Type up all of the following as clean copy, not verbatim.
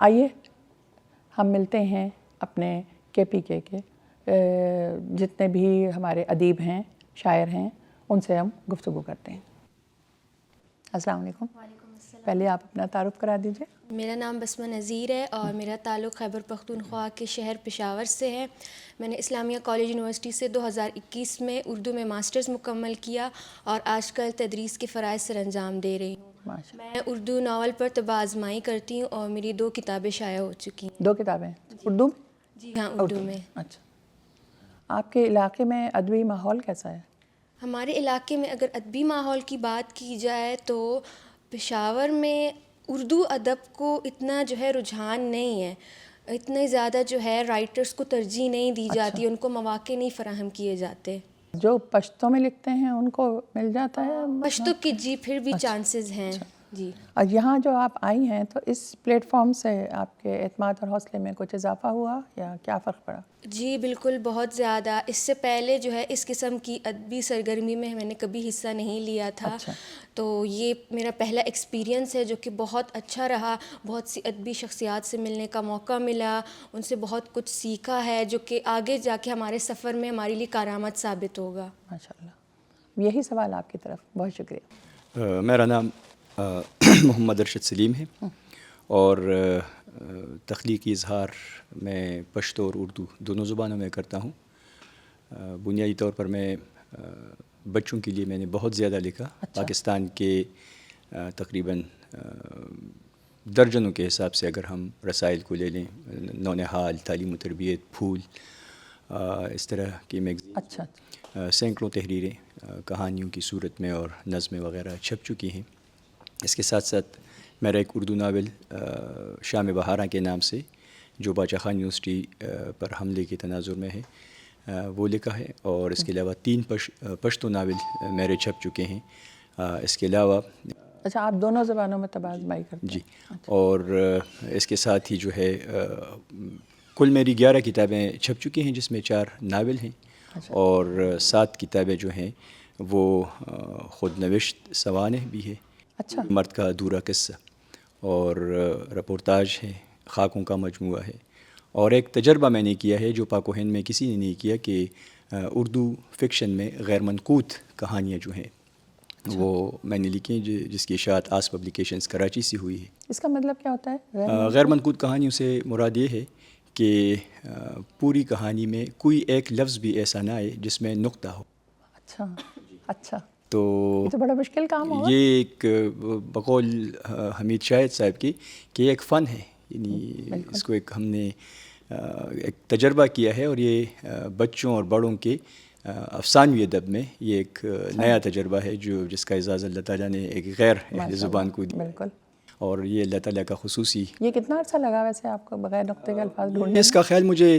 آئیے ہم ملتے ہیں اپنے KPK کے جتنے بھی ہمارے ادیب ہیں، شاعر ہیں، ان سے ہم گفتگو کرتے ہیں۔ السلام علیکم۔ وعلیکم السلام۔ پہلے آپ اپنا تعارف کرا دیجیے۔ میرا نام بسمہ نذیر ہے اور میرا تعلق خیبر پختونخوا کے شہر پشاور سے ہے۔ میں نے اسلامیہ کالج یونیورسٹی سے 2021 میں اردو میں ماسٹرز مکمل کیا اور آج کل تدریس کے فرائض سر انجام دے رہی ہوں۔ میں اردو ناول پر طبع آزمائی کرتی ہوں اور میری 2 کتابیں شائع ہو چکی ہیں۔ 2 کتابیں اردو میں؟ جی ہاں، اردو میں۔ اچھا، آپ کے علاقے میں ادبی ماحول کیسا ہے؟ ہمارے علاقے میں اگر ادبی ماحول کی بات کی جائے تو پشاور میں اردو ادب کو اتنا جو ہے رجحان نہیں ہے، اتنے زیادہ جو ہے رائٹرز کو ترجیح نہیں دی جاتی، ان کو مواقع نہیں فراہم کیے جاتے۔ جو پشتو میں لکھتے ہیں ان کو مل جاتا ہے؟ پشتو کی جی پھر بھی چانسز ہیں جی۔ اور یہاں جو آپ آئی ہیں تو اس پلیٹ فارم سے آپ کے اعتماد اور حوصلے میں کچھ اضافہ ہوا یا کیا فرق پڑا؟ جی بالکل، بہت زیادہ۔ اس سے پہلے جو ہے اس قسم کی ادبی سرگرمی میں نے کبھی حصہ نہیں لیا تھا، تو یہ میرا پہلا ایکسپیرینس ہے جو کہ بہت اچھا رہا۔ بہت سی ادبی شخصیات سے ملنے کا موقع ملا، ان سے بہت کچھ سیکھا ہے جو کہ آگے جا کے ہمارے سفر میں ہمارے لیے کارآمد ثابت ہوگا۔ ماشاءاللہ۔ یہی سوال آپ کی طرف، بہت شکریہ۔ میرا نام محمد ارشد سلیم ہے اور تخلیقی اظہار میں پشتو اور اردو دونوں زبانوں میں کرتا ہوں۔ بنیادی طور پر میں بچوں کے لیے میں نے بہت زیادہ لکھا۔ پاکستان کے تقریباً درجنوں کے حساب سے اگر ہم رسائل کو لے لیں، نونہال، تعلیم و تربیت، پھول، اس طرح کی میگزین، سینکڑوں تحریریں کہانیوں کی صورت میں اور نظمیں وغیرہ چھپ چکی ہیں۔ اس کے ساتھ ساتھ میرا ایک اردو ناول شام بہاراں کے نام سے جو باچا خان یونیورسٹی پر حملے کے تناظر میں ہے وہ لکھا ہے، اور اس کے علاوہ 3 پشتو ناول میرے چھپ چکے ہیں۔ اس کے علاوہ اچھا، آپ دونوں زبانوں میں طبع آزمائی کرتے ہیں؟ جی، اور اس کے ساتھ ہی جو ہے کل میری 11 کتابیں چھپ چکی ہیں، جس میں 4 ناول ہیں اور 7 کتابیں جو ہیں وہ خود نوشت سوانح بھی ہے، مرد کا ادھورا قصہ، اور رپورتاج ہے، خاکوں کا مجموعہ ہے، اور ایک تجربہ میں نے کیا ہے جو پاک و ہند میں کسی نے نہیں کیا کہ اردو فکشن میں غیر منقوط کہانیاں جو ہیں وہ میں نے لکھی ہیں، جس کی اشاعت آس پبلیکیشنز کراچی سے ہوئی ہے۔ اس کا مطلب کیا ہوتا ہے؟ غیر منقوط کہانیوں سے مراد یہ ہے کہ پوری کہانی میں کوئی ایک لفظ بھی ایسا نہ آئے جس میں نقطہ ہو۔ اچھا، تو یہ تو بڑا مشکل کام ہوگا۔ یہ ایک بقول حمید شاہد صاحب کی کہ یہ ایک فن ہے، یعنی اس کو ایک ہم نے ایک تجربہ کیا ہے، اور یہ بچوں اور بڑوں کے افسانوی ادب میں یہ ایک نیا تجربہ ہے جس کا اعزاز اللہ تعالیٰ نے ایک غیر اہل زبان کو دی، اور یہ اللہ تعالیٰ کا خصوصی۔ یہ کتنا عرصہ لگا ویسے آپ کو بغیر نقطے کے الفاظ ڈھونڈنے؟ اس کا خیال مجھے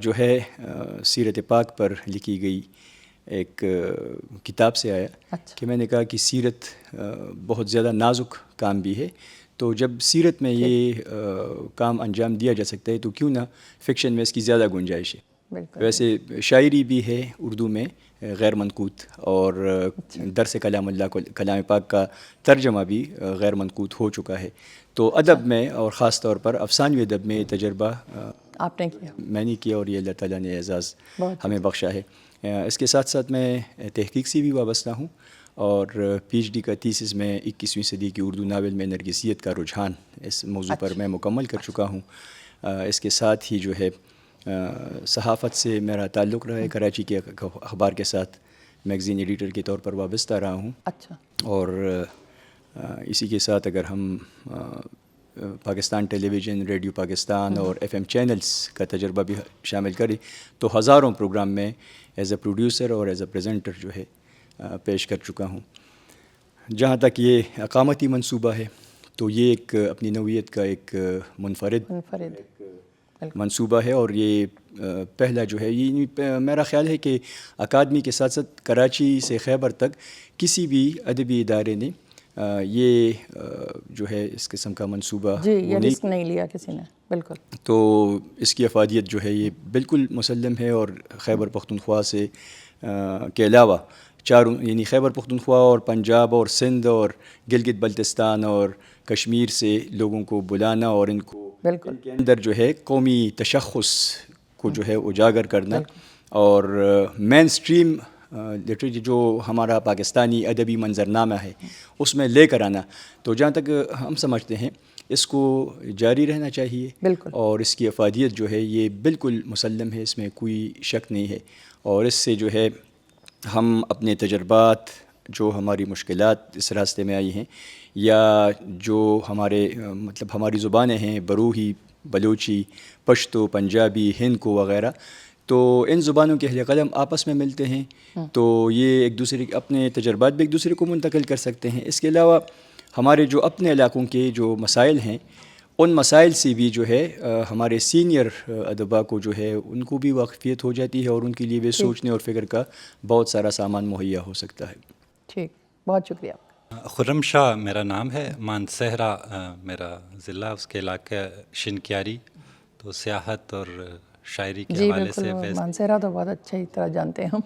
جو ہے سیرت پاک پر لکھی گئی ایک کتاب سے آیا کہ میں نے کہا کہ سیرت بہت زیادہ نازک کام بھی ہے، تو جب سیرت میں یہ کام انجام دیا جا سکتا ہے تو کیوں نہ فکشن میں اس کی زیادہ گنجائش ہے۔ ویسے شاعری بھی ہے اردو میں غیر منقوط، اور درس کلام اللہ کلام پاک کا ترجمہ بھی غیر منقوط ہو چکا ہے، تو ادب میں اور خاص طور پر افسانوی ادب میں یہ تجربہ آپ نے کیا، میں نے کیا، اور یہ اللہ تعالیٰ نے اعزاز ہمیں بخشا ہے۔ اس کے ساتھ ساتھ میں تحقیق سے بھی وابستہ ہوں، اور پی ایچ ڈی کا تھیسس میں 21ویں صدی کی اردو ناول میں نرگسیت کا رجحان اس موضوع پر میں مکمل کر چکا ہوں۔ اس کے ساتھ ہی جو ہے صحافت سے میرا تعلق رہا ہے، کراچی کے اخبار کے ساتھ میگزین ایڈیٹر کے طور پر وابستہ رہا ہوں، اور اسی کے ساتھ اگر ہم پاکستان ٹیلی ویژن، ریڈیو پاکستان اور FM چینلز کا تجربہ بھی شامل کریں تو ہزاروں پروگرام میں ایز اے پروڈیوسر اور ایز اے پریزنٹر جو ہے پیش کر چکا ہوں۔ جہاں تک یہ اقامتی منصوبہ ہے تو یہ ایک اپنی نوعیت کا ایک منفرد منصوبہ ہے، اور یہ پہلا جو ہے، یہ میرا خیال ہے کہ اکادمی کے ساتھ ساتھ کراچی سے خیبر تک کسی بھی ادبی ادارے نے یہ جو ہے اس قسم کا منصوبہ یہ رسک نہیں لیا کسی نے، بالکل۔ تو اس کی افادیت جو ہے یہ بالکل مسلم ہے، اور خیبر پختونخوا سے کے علاوہ چاروں یعنی خیبر پختونخوا اور پنجاب اور سندھ اور گلگت بلتستان اور کشمیر سے لوگوں کو بلانا اور ان کو بالکل ان کے اندر جو ہے قومی تشخص کو جو ہے اجاگر کرنا اور مین اسٹریم لٹریچر جو ہمارا پاکستانی ادبی منظرنامہ ہے اس میں لے کر آنا. تو جہاں تک ہم سمجھتے ہیں اس کو جاری رہنا چاہیے. بالکل. اور اس کی افادیت جو ہے یہ بالکل مسلم ہے, اس میں کوئی شک نہیں ہے. اور اس سے جو ہے ہم اپنے تجربات, جو ہماری مشکلات اس راستے میں آئی ہیں, یا جو ہمارے مطلب ہماری زبانیں ہیں بروہی, بلوچی, پشتو, پنجابی, ہندکو وغیرہ, تو ان زبانوں کے اہل قلم آپس میں ملتے ہیں تو یہ ایک دوسرے کے اپنے تجربات بھی ایک دوسرے کو منتقل کر سکتے ہیں. اس کے علاوہ ہمارے جو اپنے علاقوں کے جو مسائل ہیں ان مسائل سے بھی جو ہے ہمارے سینئر ادبا کو جو ہے ان کو بھی واقفیت ہو جاتی ہے اور ان کے لیے بھی سوچنے اور فکر کا بہت سارا سامان مہیا ہو سکتا ہے. ٹھیک, بہت شکریہ. خرم شاہ میرا نام ہے, مانسہرہ میرا ضلع, اس کے علاقہ شنکیاری. تو سیاحت اور شاعری کے حوالے سے مانسہرہ تو بہت اچھی طرح جانتے ہیں ہم.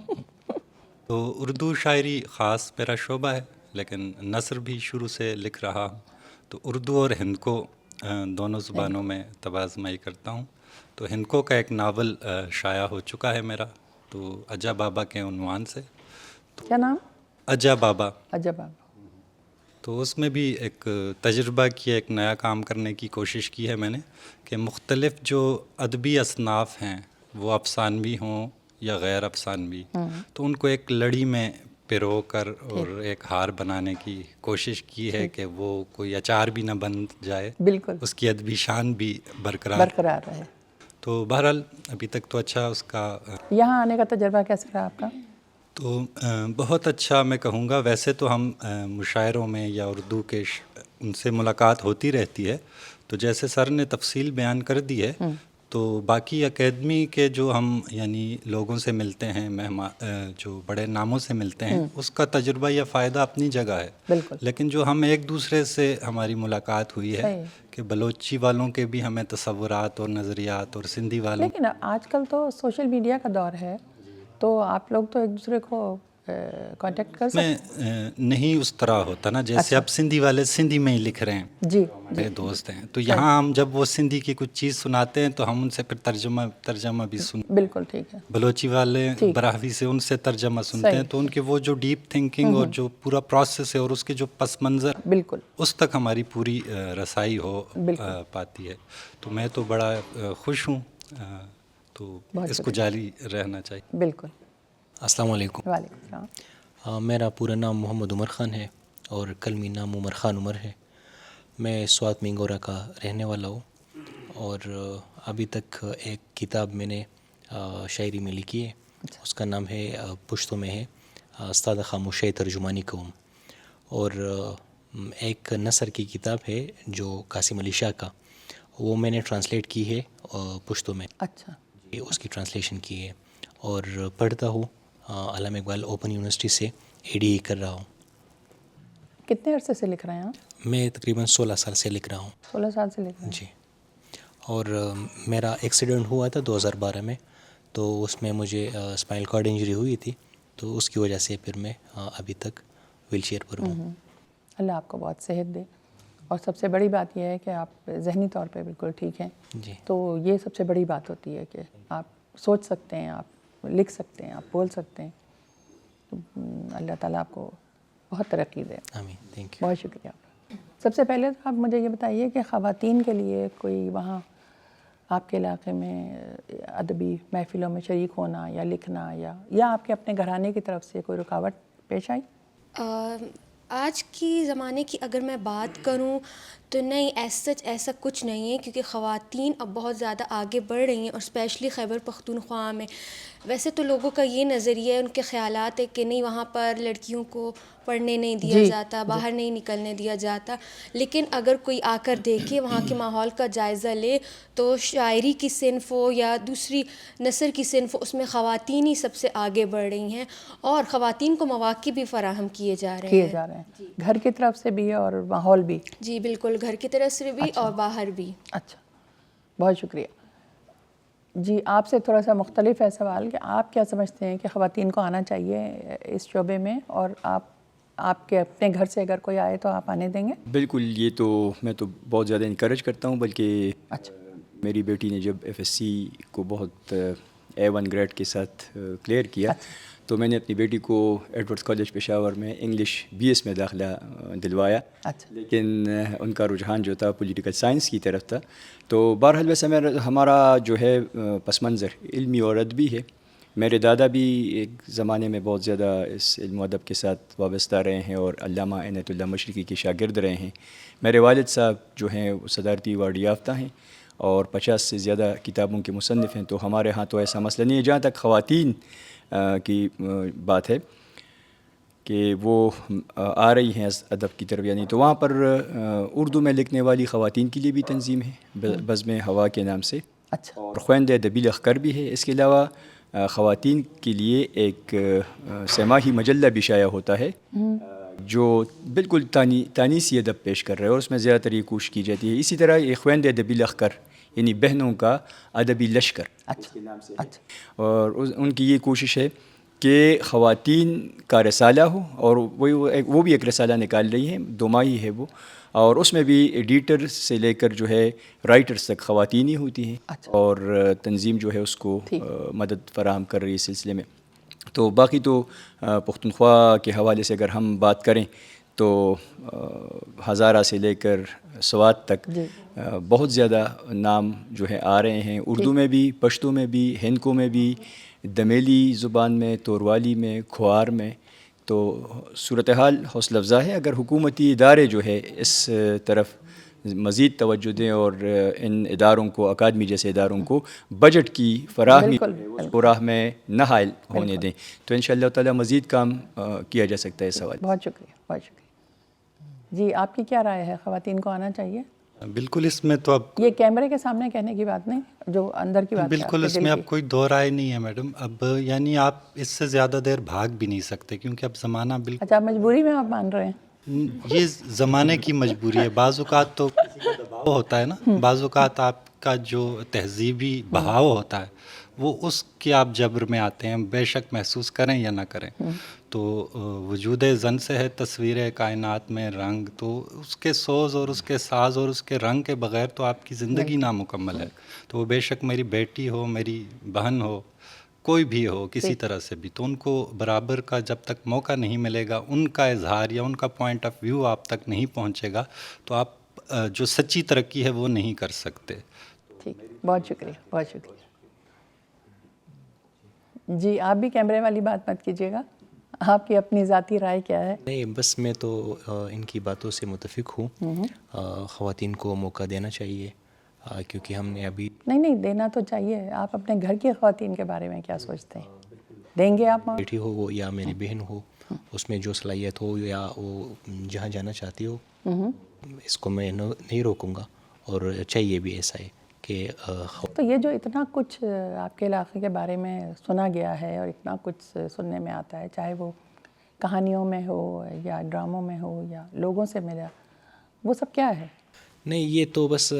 تو اردو شاعری خاص میرا شعبہ ہے, لیکن نثر بھی شروع سے لکھ رہا ہوں. تو اردو اور ہندکو دونوں زبانوں میں تبازمائی کرتا ہوں. تو ہندکو کا ایک ناول شائع ہو چکا ہے میرا, تو اجا بابا کے عنوان سے. کیا نام؟ اجا بابا. اجا بابا. تو اس میں بھی ایک تجربہ کیا, ایک نیا کام کرنے کی کوشش کی ہے میں نے, کہ مختلف جو ادبی اصناف ہیں وہ افسانوی ہوں یا غیر افسانوی, تو ان کو ایک لڑی میں پیرو کر اور ایک ہار بنانے کی کوشش کی ہے کہ وہ کوئی اچار بھی نہ بن جائے, بالکل, اس کی ادبی شان بھی برقرار رہے. تو بہرحال ابھی تک تو اچھا اس کا. یہاں آنے کا تجربہ کیسا رہا آپ کا؟ تو بہت اچھا میں کہوں گا. ویسے تو ہم مشاعروں میں یا اردو کے ان سے ملاقات ہوتی رہتی ہے, تو جیسے سر نے تفصیل بیان کر دی ہے, تو باقی اکیڈمی کے جو ہم یعنی لوگوں سے ملتے ہیں, جو بڑے ناموں سے ملتے ہیں, اس کا تجربہ یا فائدہ اپنی جگہ ہے. بالکل. لیکن جو ہم ایک دوسرے سے ہماری ملاقات ہوئی ہے کہ بلوچی والوں کے بھی ہمیں تصورات اور نظریات, اور سندھی والوں. لیکن آج کل تو سوشل میڈیا کا دور ہے, تو آپ لوگ تو ایک دوسرے کو کانٹیکٹ کر سکتے ہیں. میں نہیں اس طرح ہوتا نا, جیسے اب سندھی والے سندھی میں ہی لکھ رہے ہیں, جی, میرے دوست ہیں, تو یہاں ہم جب وہ سندھی کی کچھ چیز سناتے ہیں تو ہم ان سے پھر ترجمہ بھی سنتے. بالکل ٹھیک ہے. بلوچی والے براہوی سے ان سے ترجمہ سنتے ہیں, تو ان کے وہ جو ڈیپ تھنکنگ اور جو پورا پروسیس ہے اور اس کے جو پس منظر, بالکل, اس تک ہماری پوری رسائی ہو پاتی ہے. تو میں تو بڑا خوش ہوں, تو اس کو جاری رہنا چاہیے. بالکل. السلام علیکم. وعلیکم السلام. میرا پورا نام محمد عمر خان ہے اور قلمی نام عمر خان عمر ہے. میں سوات مینگورا کا رہنے والا ہوں, اور ابھی تک ایک کتاب میں نے شاعری میں لکھی ہے, اس کا نام ہے پشتو میں ہے استاد خاموشی ترجمانی قوم, اور ایک نثر کی کتاب ہے جو قاسم علی شاہ کا, وہ میں نے ٹرانسلیٹ کی ہے پشتو میں. اچھا. اس کی ٹرانسلیشن کی ہے اور پڑھتا ہوں. علامہ اقبال اوپن یونیورسٹی سے ADE کر رہا ہوں. کتنے عرصے سے لکھ رہے ہیں آپ؟ میں تقریباً 16 سال سے لکھ رہا ہوں. 16 سال سے لکھ رہے ہیں. جی. اور میرا ایکسیڈنٹ ہوا تھا 2012 میں, تو اس میں مجھے اسپائنل کارڈ انجری ہوئی تھی, تو اس کی وجہ سے پھر میں ابھی تک ویل چیئر پر ہوں. اللہ آپ کو بہت صحت دے, اور سب سے بڑی بات یہ ہے کہ آپ ذہنی طور پہ بالکل ٹھیک ہیں. جی. تو یہ سب سے بڑی بات ہوتی ہے کہ آپ سوچ سکتے ہیں, آپ لکھ سکتے ہیں, آپ بول سکتے ہیں. اللہ تعالیٰ آپ کو بہت ترقی دے. آمین. Thank you. بہت شکریہ. سب سے پہلے تو آپ مجھے یہ بتائیے کہ خواتین کے لیے کوئی وہاں آپ کے علاقے میں ادبی محفلوں میں شریک ہونا یا لکھنا یا آپ کے اپنے گھرانے کی طرف سے کوئی رکاوٹ پیش آئی؟ آج کی زمانے کی اگر میں بات کروں تو نہیں, ایسا کچھ نہیں ہے, کیونکہ خواتین اب بہت زیادہ آگے بڑھ رہی ہیں, اور اسپیشلی خیبر پختونخوا میں. ویسے تو لوگوں کا یہ نظریہ ہے, ان کے خیالات ہے کہ نہیں وہاں پر لڑکیوں کو پڑھنے نہیں دیا جاتا, باہر نہیں نکلنے دیا جاتا. لیکن اگر کوئی آ کر دیکھے, وہاں کے ماحول کا جائزہ لے, تو شاعری کی صنف ہو یا دوسری نثر کی صنف ہو, اس میں خواتین ہی سب سے آگے بڑھ رہی ہیں, اور خواتین کو مواقع بھی فراہم کیے جا رہے ہیں. گھر کی طرف سے بھی اور ماحول بھی. جی بالکل, گھر کی طرف سے بھی اور باہر بھی. اچھا, بہت شکریہ. جی آپ سے تھوڑا سا مختلف ہے سوال کہ آپ کیا سمجھتے ہیں کہ خواتین کو آنا چاہیے اس شعبے میں، اور آپ کے اپنے گھر سے اگر کوئی آئے تو آپ آنے دیں گے؟ بالکل، یہ تو میں تو بہت زیادہ انکریج کرتا ہوں، بلکہ اچھا، میری بیٹی نے جب FSC کو بہت A1 گریڈ کے ساتھ کلیئر کیا تو میں نے اپنی بیٹی کو ایڈورڈز کالج پشاور میں انگلش BS میں داخلہ دلوایا، لیکن ان کا رجحان جو تھا پولیٹیکل سائنس کی طرف تھا. تو بہرحال ویسے ہمارا جو ہے پس منظر علمی اور ادبی ہے. میرے دادا بھی ایک زمانے میں بہت زیادہ اس علم و ادب کے ساتھ وابستہ رہے ہیں اور علامہ عنایت اللہ مشرقی کے شاگرد رہے ہیں. میرے والد صاحب جو ہیں وہ صدارتی ایوارڈ یافتہ ہیں اور 50 سے زیادہ کتابوں کے مصنف ہیں. تو ہمارے ہاں تو ایسا مسئلہ نہیں ہے. جہاں تک خواتین کی بات ہے کہ وہ آ رہی ہیں ادب کی طرف، یعنی تو وہاں پر اردو میں لکھنے والی خواتین کے لیے بھی تنظیم ہے بزم ہوا کے نام سے، اور خویند ادبی لخکر بھی ہے. اس کے علاوہ خواتین کے لیے ایک سماحی مجلہ بھی شائع ہوتا ہے جو بالکل تانیسی ادب پیش کر رہے ہیں، اور اس میں زیادہ تر یہ کوشش کی جاتی ہے. اسی طرح یہ خویند ادبی لخکر یعنی بہنوں کا ادبی لشکر اس کے نام سے ہے، اور ان کی یہ کوشش ہے کہ خواتین کا رسالہ ہو، اور وہ بھی ایک رسالہ نکال رہی ہیں، 2 ماہی ہے وہ، اور اس میں بھی ایڈیٹر سے لے کر جو ہے رائٹرز تک خواتین ہی ہوتی ہیں، اور تنظیم جو ہے اس کو مدد فراہم کر رہی ہے اس سلسلے میں. تو باقی تو پختونخوا کے حوالے سے اگر ہم بات کریں تو ہزارہ سے لے کر سوات تک بہت زیادہ نام جو ہے آ رہے ہیں، اردو میں بھی، پشتو میں بھی، ہندکو میں بھی، دمیلی زبان میں، توروالی میں، کھوار میں. تو صورتحال حوصلہ افزا ہے. اگر حکومتی ادارے جو ہے اس طرف مزید توجہ دیں اور ان اداروں کو، اکادمی جیسے اداروں کو بجٹ کی فراہمی اس راہ میں نہ حائل ہونے دیں، تو انشاءاللہ تعالی مزید کام کیا جا سکتا ہے اس حوالے سے. بہت شکریہ، بہت شکریہ. جی آپ کی کیا رائے ہے؟ خواتین کو آنا چاہیے؟ بالکل، اس میں تو اب یہ کیمرے کے سامنے کہنے کی بات نہیں، جو اندر کی بات ہے. بالکل اس میں اب کوئی دو رائے نہیں ہے میڈم. اب یعنی آپ اس سے زیادہ دیر بھاگ بھی نہیں سکتے، کیونکہ اب زمانہ بالکل. اچھا، مجبوری میں آپ مان رہے ہیں؟ یہ زمانے کی مجبوری ہے. بعض اوقات تو دباؤ ہوتا ہے نا، بعض اوقات آپ کا جو تہذیبی بہاؤ ہوتا ہے وہ اس کے آپ جبر میں آتے ہیں، بے شک محسوس کریں یا نہ کریں. تو وجود زن سے ہے تصویر کائنات میں رنگ، تو اس کے سوز اور اس کے ساز اور اس کے رنگ کے بغیر تو آپ کی زندگی نامکمل ہے. تو وہ بے شک میری بیٹی ہو، میری بہن ہو، کوئی بھی ہو، کسی طرح سے بھی، تو ان کو برابر کا جب تک موقع نہیں ملے گا، ان کا اظہار یا ان کا پوائنٹ آف ویو آپ تک نہیں پہنچے گا، تو آپ جو سچی ترقی ہے وہ نہیں کر سکتے. ٹھیک، بہت شکریہ، بہت شکریہ. جی آپ بھی کیمرے والی بات مت کیجیے گا، آپ کی اپنی ذاتی رائے کیا ہے؟ نہیں، بس میں تو ان کی باتوں سے متفق ہوں. خواتین کو موقع دینا چاہیے، کیونکہ ہم نے ابھی نہیں دینا تو چاہیے. آپ اپنے گھر کی خواتین کے بارے میں کیا سوچتے ہیں؟ دیں گے آپ؟ بیٹی ہو وہ یا میری بہن ہو، اس میں جو صلاحیت ہو یا وہ جہاں جانا چاہتی ہو، اس کو میں نہیں روکوں گا، اور چاہیے بھی ایسا ہے کہ تو یہ جو اتنا کچھ آپ کے علاقے کے بارے میں سنا گیا ہے اور اتنا کچھ سننے میں آتا ہے، چاہے وہ کہانیوں میں ہو یا ڈراموں میں ہو یا لوگوں سے ملا، وہ سب کیا ہے؟ نہیں، یہ تو بس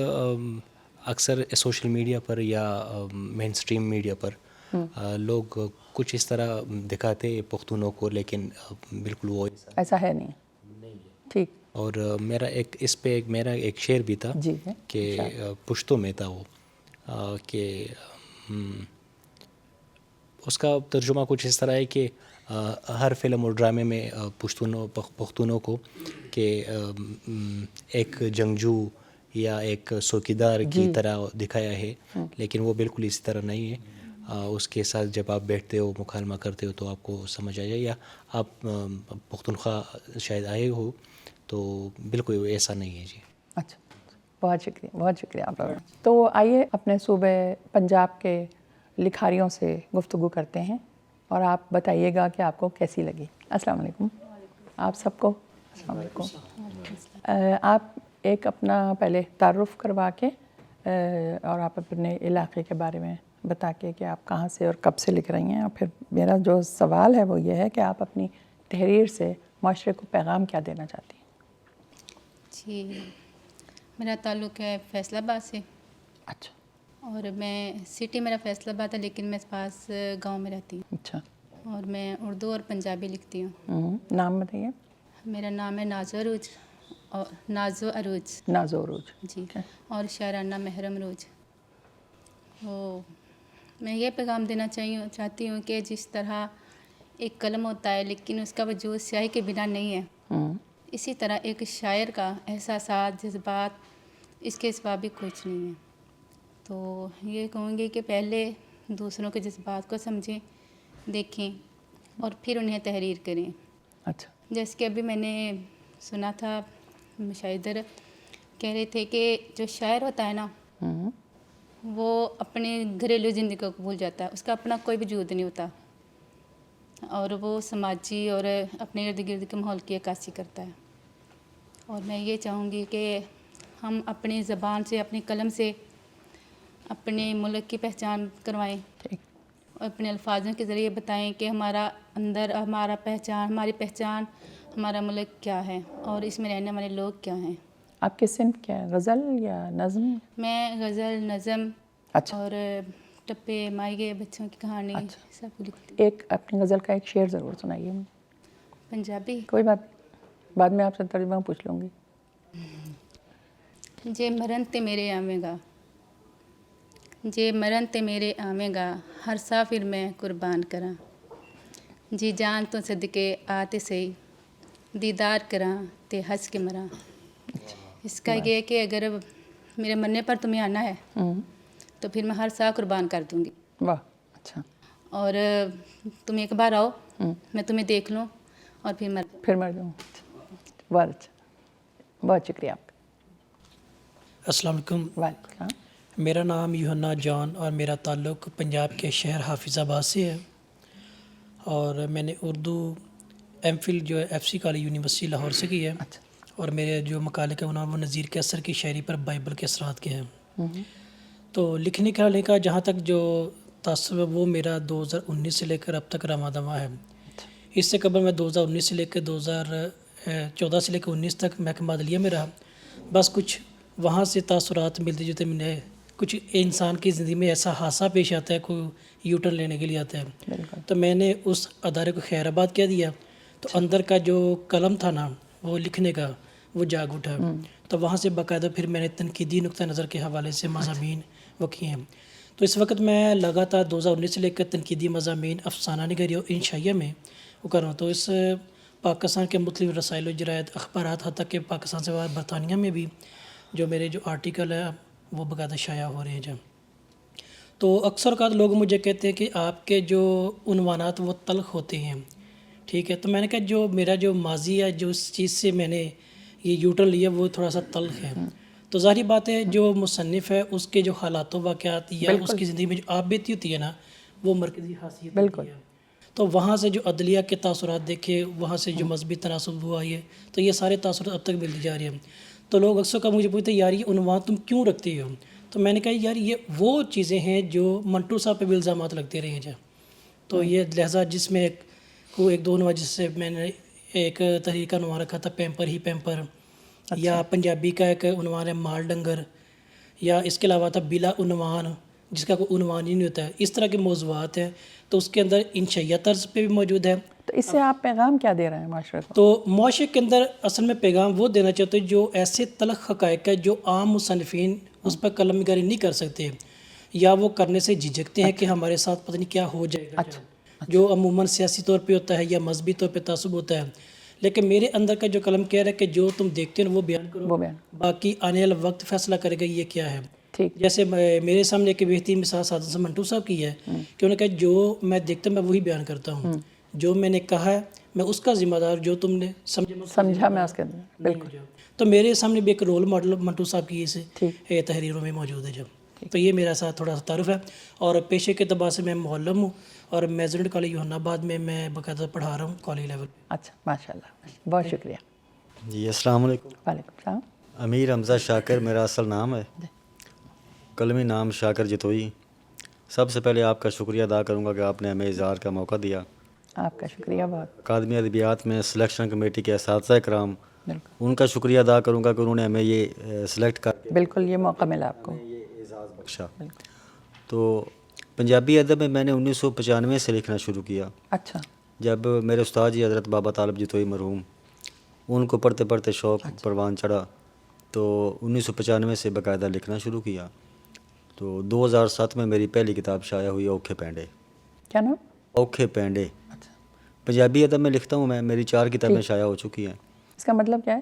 اکثر سوشل میڈیا پر یا مین سٹریم میڈیا پر لوگ کچھ اس طرح دکھاتے پختونوں کو، لیکن بالکل وہ ایسا ہے نہیں. ٹھیک. اور میرا اس پہ میرا ایک شعر بھی تھا جی کہ پشتو میں تھا وہ، کہ اس کا ترجمہ کچھ اس طرح ہے کہ ہر فلم اور ڈرامے میں پختونوں کو کہ ایک جنگجو یا ایک څوکیدار کی طرح دکھایا ہے، لیکن وہ بالکل اسی طرح نہیں ہے. اس کے ساتھ جب آپ بیٹھتے ہو، مکالمہ کرتے ہو، تو آپ کو سمجھ آ جائے، یا آپ پختونخوا شاید آئے ہو تو بالکل ایسا نہیں ہے. جی اچھا، بہت شکریہ، بہت شکریہ آپ لوگوں. تو آئیے اپنے صوبے پنجاب کے لکھاریوں سے گفتگو کرتے ہیں، اور آپ بتائیے گا کہ آپ کو کیسی لگی. السلام علیکم آپ سب کو. السلام علیکم. آپ ایک اپنا پہلے تعارف کروا کے اور آپ اپنے علاقے کے بارے میں بتا کے کہ آپ کہاں سے اور کب سے لکھ رہی ہیں، اور پھر میرا جو سوال ہے وہ یہ ہے کہ آپ اپنی تحریر سے معاشرے کو پیغام کیا دینا چاہتی ہیں؟ جی، میرا تعلق ہے فیصل آباد سے. اچھا. اور میں سٹی میرا فیصل آباد ہے لیکن میں پاس گاؤں میں رہتی ہوں. اچھا. اور میں اردو اور پنجابی لکھتی ہوں. نام بتائیے. میرا نام ہے نازو عروج اور نازو عروج. نازو عروج. جی. اور شاعرانہ محرم عروج. وہ میں یہ پیغام دینا چاہتی ہوں کہ جس طرح ایک قلم ہوتا ہے لیکن اس کا وجود سیاہی کے بنا نہیں ہے، اسی طرح ایک شاعر کا احساسات، جذبات، اس کے سوا بھی کچھ نہیں ہے. تو یہ کہوں گی کہ پہلے دوسروں کے جذبات کو سمجھیں، دیکھیں اور پھر انہیں تحریر کریں. اچھا. جیسے کہ ابھی میں نے سنا تھا مشاہدر کہہ رہے تھے کہ جو شاعر ہوتا ہے نا وہ اپنے گھریلو زندگی کو بھول جاتا ہے، اس کا اپنا کوئی وجود نہیں ہوتا اور وہ سماجی اور اپنے ارد گرد کے ماحول کی عکاسی کرتا ہے. اور میں یہ چاہوں گی کہ ہم اپنی زبان سے، اپنی قلم سے اپنے ملک کی پہچان کروائیں اور اپنے الفاظوں کے ذریعے بتائیں کہ ہماری پہچان، ہمارا ملک کیا ہے اور اس میں رہنے والے لوگ کیا ہیں. آپ کی صنف کیا ہے، غزل یا نظم؟ میں غزل، نظم اچھا. اور ٹپے، مائیے، بچوں کی کہانی سب کو لکھتی. ایک اپنی غزل کا ایک شعر ضرور سنائیے. پنجابی؟ کوئی بات نہیں، بعد میں آپ سے ترجمہ پوچھ لوں گی. جے مرن تے میرے آویں گا، جے مرن تے میرے آویں گا، ہر سافر میں قربان کراں. جی جان تو صدقے آتے سہی، دیدار کراں تے ہنس کے مراں. اس کا یہ کہ اگر میرے مرنے پر تمہیں آنا ہے تو پھر میں ہر سا قربان کر دوں گی. واہ. اچھا. اور تم ایک بار آؤ، میں تمہیں دیکھ لوں اور پھر مر جاؤں. بہت اچھا، بہت شکریہ آپ کا. السلام علیکم. وعلیکم السلام. میرا نام یوحنا جان اور میرا تعلق پنجاب کے شہر حافظ آباد سے ہے. اور میں نے اردو ایم فل جو ہے F C college university Lahore سے کی ہے. اور میرے جو مقالے کا عنوان وہ نذیر کے اثر کی شاعری پر بائبل کے اثرات کے ہیں. تو لکھنے کا جہاں تک جو تاثر ہے وہ میرا 2019 سے لے کر اب تک رواں دواں ہے. اس سے قبل میں 2019 سے لے کر 2014 سے لے کر 19 تک محکمہ عدلیہ میں رہا. بس کچھ وہاں سے تاثرات ملتے جلتے ملے. کچھ انسان کی زندگی میں ایسا حادثہ پیش آتا ہے، کوئی یو ٹرن لینے کے لیے آتا ہے، تو میں نے اس ادارے کو خیر آباد کہہ دیا. تو اندر کا جو قلم تھا نا وہ لکھنے کا وہ جاگ اٹھا. تو وہاں سے باقاعدہ پھر میں نے تنقیدی نقطہ نظر کے حوالے سے مضامین وہ کیے ہیں. تو اس وقت میں لگاتار 2019 سے لے کر تنقیدی مضامین، افسانہ نگاری اور انشائیہ میں وہ کر رہا ہوں. تو اس پاکستان کے مختلف رسائل و جرائد، اخبارات، حتیٰ کہ پاکستان سے باہر برطانیہ میں بھی جو میرے جو آرٹیکل ہے وہ باقاعدہ شائع ہو رہے ہیں جب. تو اکثر اوقات لوگ مجھے کہتے ہیں کہ آپ کے جو عنوانات وہ تلخ ہوتے ہیں. ٹھیک ہے، تو میں نے کہا جو میرا جو ماضی ہے، جو اس چیز سے میں نے یہ یوٹرن لیا وہ تھوڑا سا تلخ ہے. تو ظاہری بات ہے جو مصنف ہے اس کے جو حالات و واقعات یا اس کی زندگی میں جو آپ بیتی ہوتی ہے نا وہ مرکزی حیثیت ہوتی ہے. تو وہاں سے جو عدلیہ کے تاثرات دیکھے، وہاں سے جو مذہبی تناسب ہوا ہے، تو یہ سارے تاثرات اب تک ملتی جا رہی ہیں. تو لوگ اکثر کا مجھے پوچھتے ہیں یار یہ عنوان تم کیوں رکھتے ہو؟ تو میں نے کہا یار یہ وہ چیزیں ہیں جو منٹو صاحب پہ بھی الزامات لگتے رہے ہیں. تو یہ لہٰذا جس میں ایک دو عنوان، جس سے میں نے ایک تحریر کا عنوان رکھا تھا پیمپر ہی پیمپر، یا پنجابی کا ایک عنوان ہے مال ڈنگر، یا اس کے علاوہ تھا بلا عنوان جس کا کوئی عنوان ہی نہیں ہوتا ہے. اس طرح کے موضوعات ہیں. تو اس کے اندر انشائیہ طرز پہ بھی موجود ہے. تو اس سے آپ پیغام کیا دے رہے ہیں معاشرے کو؟ تو معاشرے کے اندر اصل میں پیغام وہ دینا چاہتے ہیں جو ایسے تلخ حقائق ہے جو عام مصنفین اس پر قلم نگاری نہیں کر سکتے یا وہ کرنے سے جھجکتے ہیں کہ ہمارے ساتھ پتہ نہیں کیا ہو جائے گا، جو عموماً سیاسی طور پہ ہوتا ہے یا مذہبی طور پہ تعصب ہوتا ہے. لیکن میرے اندر کا جو قلم کہہ رہا ہے کہ جو تم دیکھتے ہو وہ بیان کرو، باقی آنے والا وقت فیصلہ کرے گا یہ کیا ہے. جیسے میرے سامنے ایک بہترین مثال سعادت حسن منٹو صاحب کی ہے کہ انہوں نے کہا جو میں دیکھتا ہوں میں وہی بیان کرتا ہوں، جو میں نے کہا ہے میں اس کا ذمہ دار، جو تم نے سمجھا میں اس کے اندر. بالکل. تو میرے سامنے بھی ایک رول ماڈل منٹو صاحب کی اس تحریروں میں موجود ہے. تو یہ میرا ساتھ تھوڑا سا تعارف ہے. اور پیشے کے اعتبار سے میں معلم ہوں اور میزرنٹ کالج یوحنا آباد میں باقاعدہ پڑھا رہا ہوں کالج لیول. اچھا، ماشاء اللہ، بہت شکریہ. جی السلام علیکم. وعلیکم السلام. امیر حمزہ شاکر میرا اصل نام ہے، قلمی نام شاکر جتوئی. سب سے پہلے آپ کا شکریہ ادا کروں گا کہ آپ نے ہمیں اظہار کا موقع دیا. آپ کا شکریہ بہت. اکادمی ادبیات میں سلیکشن کمیٹی کے اساتذہ کرام، ان کا شکریہ ادا کروں گا کہ انہوں نے ہمیں یہ سلیکٹ کر بالکل یہ موقع ملا آپ کو، یہ اعزاز بخشا. تو پنجابی ادب میں میں نے 1995 سے لکھنا شروع کیا. اچھا. جب میرے استاد جی حضرت بابا طالب جتوئی مرحوم، ان کو پڑھتے پڑھتے شوق پروان چڑھا تو 1995 سے باقاعدہ لکھنا شروع کیا. تو 2007 میں میری پہلی کتاب شائع ہوئی اوکھے پینڈے. کیا نام؟ اوکھے پینڈے. اچھا. پنجابی ادب میں لکھتا ہوں میں، میری 4 کتابیں شائع ہو چکی ہیں. اس کا مطلب کیا ہے؟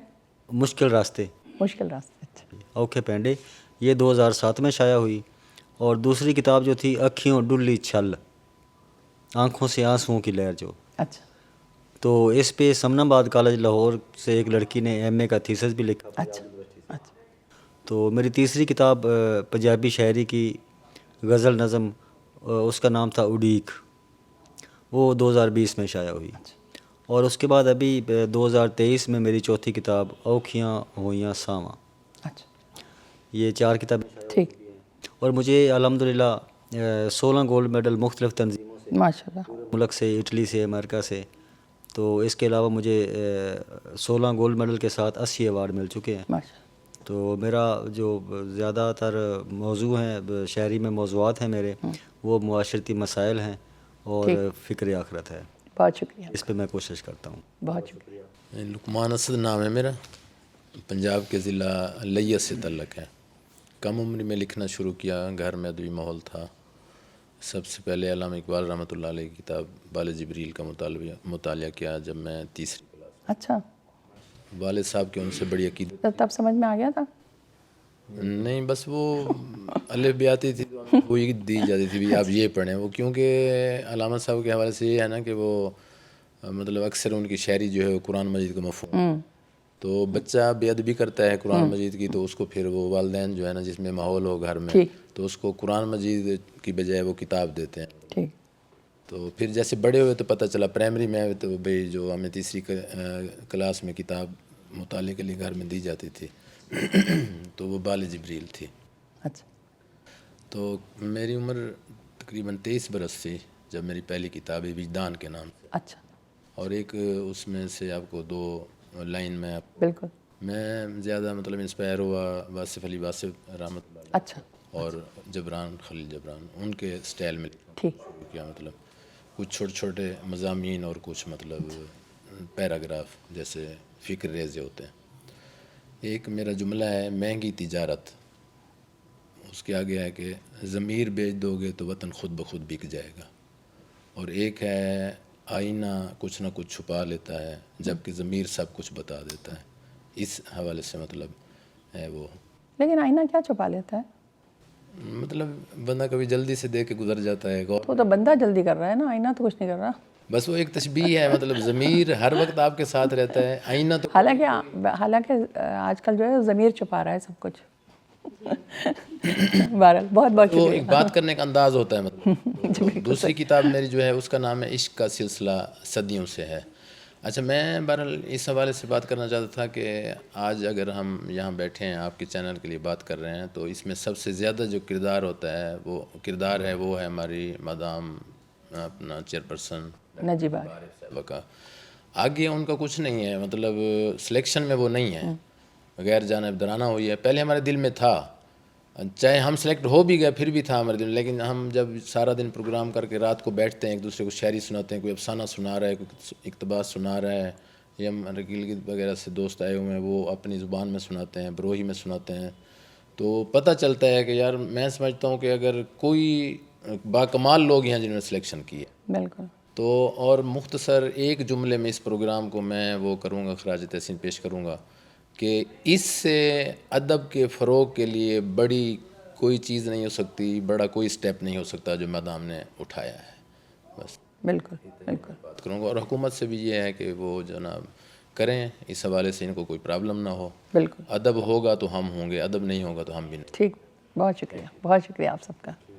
مشکل راستے. مشکل راستے. اچھا. اوکھے پینڈے یہ 2007 میں شائع ہوئی. اور دوسری کتاب جو تھی اکھیوں ڈلی چھل، آنکھوں سے آنسوؤں کی لہر جو. اچھا. تو اس پہ سمن آباد کالج لاہور سے ایک لڑکی نے ایم اے کا تھیسس بھی لکھا. اچھا. اچھا. تو میری تیسری کتاب پنجابی شاعری کی غزل نظم، اس کا نام تھا اڈیک، وہ 2020 میں شائع ہوئی. اور اس کے بعد ابھی 2023 میں میری چوتھی کتاب اوکھیاں ہوئیاں ساواں. اچھا. یہ 4 کتابیں. ٹھیک. اور مجھے الحمدللہ 16 گولڈ میڈل مختلف تنظیموں سے، ماشاء اللہ، ملک سے، اٹلی سے، امریکہ سے. تو اس کے علاوہ مجھے 16 گولڈ میڈل کے ساتھ 80 ایوارڈ مل چکے ہیں. ماشاء اللہ. تو میرا جو زیادہ تر موضوع ہیں شاعری میں، موضوعات ہیں میرے، وہ معاشرتی مسائل ہیں اور فکر آخرت ہے. بہت شکریہ. اس پہ میں کوشش کرتا ہوں. بہت شکریہ. لقمان اسد نام ہے میرا، پنجاب کے ضلع لیت سے تعلق ہے. کم عمری میں لکھنا شروع کیا، گھر میں ادبی ماحول تھا. سب سے پہلے علامہ اقبال رحمۃ اللہ علیہ کی کتاب بال جبریل کا مطالعہ کیا جب میں تیسری کلاس. اچھا. والد صاحب کے ان سے بڑی عقیدت. تب سمجھ میں آ گیا تھا؟ نہیں، بس وہ الف بھی آتی تھی تو وہی دی جاتی تھی بھی آپ یہ پڑھیں. وہ کیونکہ علامہ صاحب کے حوالے سے یہ ہے نا کہ وہ مطلب اکثر ان کی شاعری جو ہے وہ قرآن مجید کا مفہوم، تو بچہ بے ادبی کرتا ہے قرآن مجید کی، تو اس کو پھر وہ والدین جو ہے نا جس میں ماحول ہو گھر میں، تو اس کو قرآن مجید کی بجائے وہ کتاب دیتے ہیں. ٹھیک. تو پھر جیسے بڑے ہوئے تو پتہ چلا، پرائمری میں آئے تو بھائی جو ہمیں تیسری کلاس میں کتاب مطالعے کے لیے گھر میں دی جاتی تھی تو وہ بال جبریل تھی. اچھا. تو میری عمر تقریباً 23 برس تھی جب میری پہلی کتاب ہے وجدان کے نام سے. اچھا. اور ایک اس میں سے آپ کو 2 لائن میں بالکل. میں زیادہ مطلب انسپائر ہوا واصف علی واصف رحمۃ اللہ اچھا. اور جبران خلیل جبران، ان کے سٹائل میں ٹھیک کیا. مطلب کچھ چھوٹے چھوٹے مضامین اور کچھ مطلب پیراگراف جیسے فکر ریزے ہوتے ہیں. ایک میرا جملہ ہے مہنگی تجارت، اس کے آگے ہے کہ ضمیر بیچ دو گے تو وطن خود بخود بک جائے گا. اور ایک ہے آئینہ کچھ نہ کچھ چھپا لیتا ہے جبکہ ضمیر سب کچھ بتا دیتا ہے. اس حوالے سے مطلب ہے وہ. لیکن آئینہ کیا چھپا لیتا ہے؟ مطلب بندہ کبھی جلدی سے دیکھ کے گزر جاتا ہے. تو بندہ جلدی کر رہا ہے نا، آئینہ تو کچھ نہیں کر رہا. بس وہ ایک تشبیہ ہے، مطلب ضمیر ہر وقت آپ کے ساتھ رہتا ہے، آئینہ تو حالانکہ آج کل جو ہے ضمیر چھپا رہا ہے سب کچھ. بہرحال بہت بہت وہ شکریہ. ایک بات کرنے کا انداز ہوتا ہے. مطلب دوسری کتاب میری جو ہے اس کا نام ہے عشق کا سلسلہ صدیوں سے ہے. اچھا، میں بہرحال اس حوالے سے بات کرنا چاہتا تھا کہ آج اگر ہم یہاں بیٹھے ہیں آپ کے چینل کے لیے بات کر رہے ہیں تو اس میں سب سے زیادہ جو کردار ہوتا ہے وہ ہے ہماری مدام اپنا چیئرپرسن نجیبہ صاحبہ کا. آگے ان کا کچھ نہیں ہے، مطلب سلیکشن میں وہ نہیں ہے، غیر جانبدارانہ ہوئی ہے. پہلے ہمارے دل میں تھا، چاہے ہم سلیکٹ ہو بھی گئے پھر بھی تھا ہمارے دل میں. لیکن ہم جب سارا دن پروگرام کر کے رات کو بیٹھتے ہیں، ایک دوسرے کو شاعری سناتے ہیں، کوئی افسانہ سنا رہا ہے، کوئی اقتباس سنا رہا ہے، یا ہمارے گلگت وغیرہ سے دوست آئے ہوئے ہیں وہ اپنی زبان میں سناتے ہیں، بروہی میں سناتے ہیں، تو پتہ چلتا ہے کہ یار میں سمجھتا ہوں کہ اگر کوئی باکمال لوگ ہیں جنہوں نے سلیکشن کی ہے. بالکل. تو اور مختصر ایک جملے میں اس پروگرام کو میں وہ کروں گا، خراج تحسین پیش کروں گا کہ اس سے ادب کے فروغ کے لیے بڑی کوئی چیز نہیں ہو سکتی، بڑا کوئی سٹیپ نہیں ہو سکتا جو مدام نے اٹھایا ہے. بس بالکل بالکل بات کروں گا. اور حکومت سے بھی یہ ہے کہ وہ جناب کریں اس حوالے سے، ان کو کوئی پرابلم نہ ہو. بالکل. ادب ہوگا تو ہم ہوں گے، ادب نہیں ہوگا تو ہم بھی نہیں. ٹھیک. بہت شکریہ، بہت شکریہ آپ سب کا.